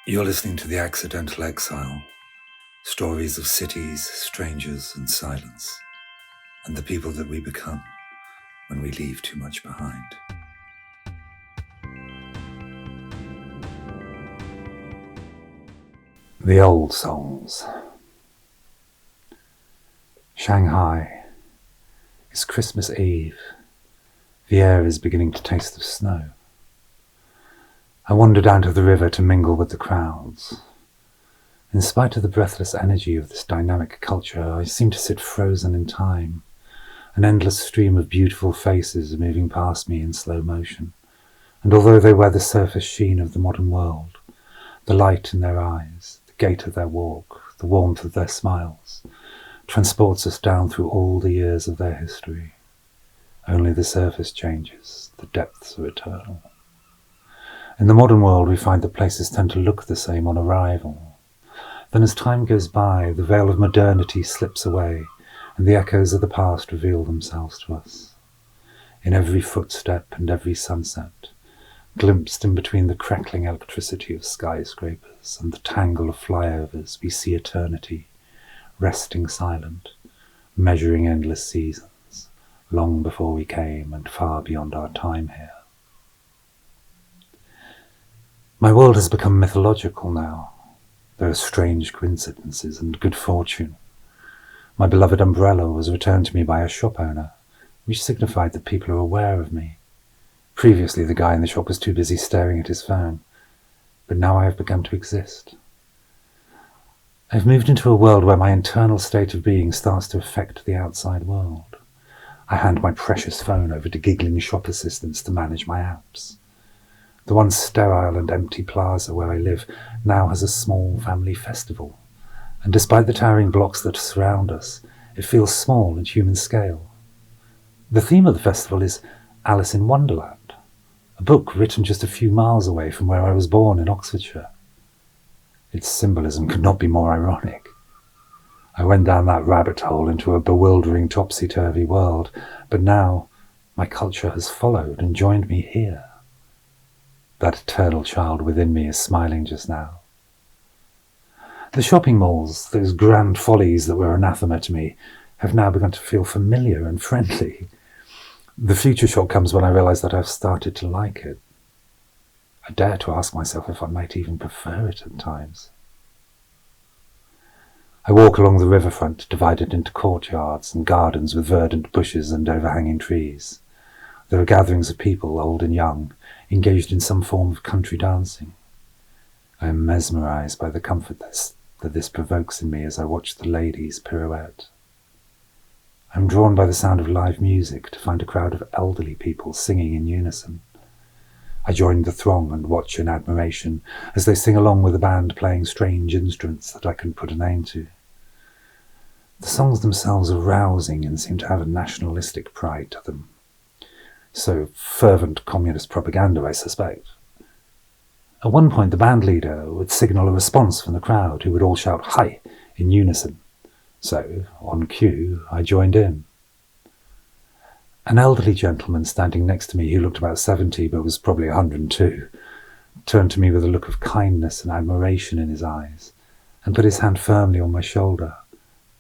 You're listening to The Accidental Exile, stories of cities, strangers and silence, and the people that we become when we leave too much behind. The old songs. Shanghai. It's Christmas Eve. The air is beginning to taste of snow. I wander down to the river to mingle with the crowds. In spite of the breathless energy of this dynamic culture, I seem to sit frozen in time. An endless stream of beautiful faces moving past me in slow motion, and although they wear the surface sheen of the modern world, the light in their eyes, the gait of their walk, the warmth of their smiles, transports us down through all the years of their history. Only the surface changes, the depths are eternal. In the modern world, we find that places tend to look the same on arrival. Then as time goes by, the veil of modernity slips away, and the echoes of the past reveal themselves to us. In every footstep and every sunset, glimpsed in between the crackling electricity of skyscrapers and the tangle of flyovers, we see eternity, resting silent, measuring endless seasons, long before we came and far beyond our time here. My world has become mythological now. There are strange coincidences and good fortune. My beloved umbrella was returned to me by a shop owner, which signified that people are aware of me. Previously, the guy in the shop was too busy staring at his phone, but now I have begun to exist. I've moved into a world where my internal state of being starts to affect the outside world. I hand my precious phone over to giggling shop assistants to manage my apps. The once sterile and empty plaza where I live now has a small family festival, and despite the towering blocks that surround us, it feels small and human scale. The theme of the festival is Alice in Wonderland, a book written just a few miles away from where I was born in Oxfordshire. Its symbolism could not be more ironic. I went down that rabbit hole into a bewildering topsy-turvy world, but now my culture has followed and joined me here. That eternal child within me is smiling just now. The shopping malls, those grand follies that were anathema to me, have now begun to feel familiar and friendly. The future shock comes when I realise that I've started to like it. I dare to ask myself if I might even prefer it at times. I walk along the riverfront, divided into courtyards and gardens with verdant bushes and overhanging trees. There are gatherings of people, old and young, engaged in some form of country dancing. I am mesmerised by the comfort that this provokes in me as I watch the ladies pirouette. I am drawn by the sound of live music to find a crowd of elderly people singing in unison. I join the throng and watch in admiration as they sing along with a band playing strange instruments that I couldn't put a name to. The songs themselves are rousing and seem to have a nationalistic pride to them. So fervent communist propaganda, I suspect. At one point, the band leader would signal a response from the crowd, who would all shout "Hi" in unison. So, on cue, I joined in. An elderly gentleman standing next to me, who looked about 70 but was probably 102, turned to me with a look of kindness and admiration in his eyes, and put his hand firmly on my shoulder,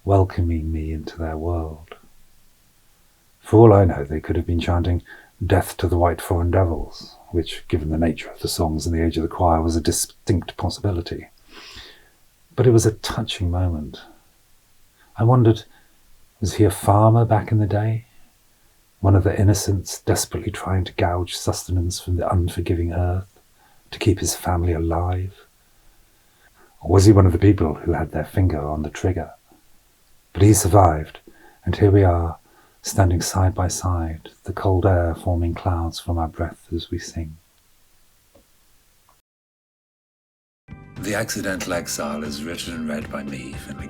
welcoming me into their world. For all I know, they could have been chanting "Death to the White Foreign Devils," which, given the nature of the songs and the age of the choir, was a distinct possibility. But it was a touching moment. I wondered, was he a farmer back in the day? One of the innocents desperately trying to gouge sustenance from the unforgiving earth to keep his family alive? Or was he one of the people who had their finger on the trigger? But he survived, and here we are, standing side by side, the cold air forming clouds from our breath as we sing. The Accidental Exile is written and read by me, Finlay.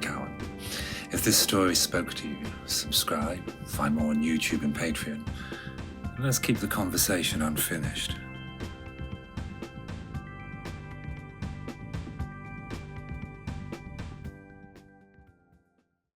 If this story spoke to you, subscribe, find more on YouTube and Patreon, and let's keep the conversation unfinished.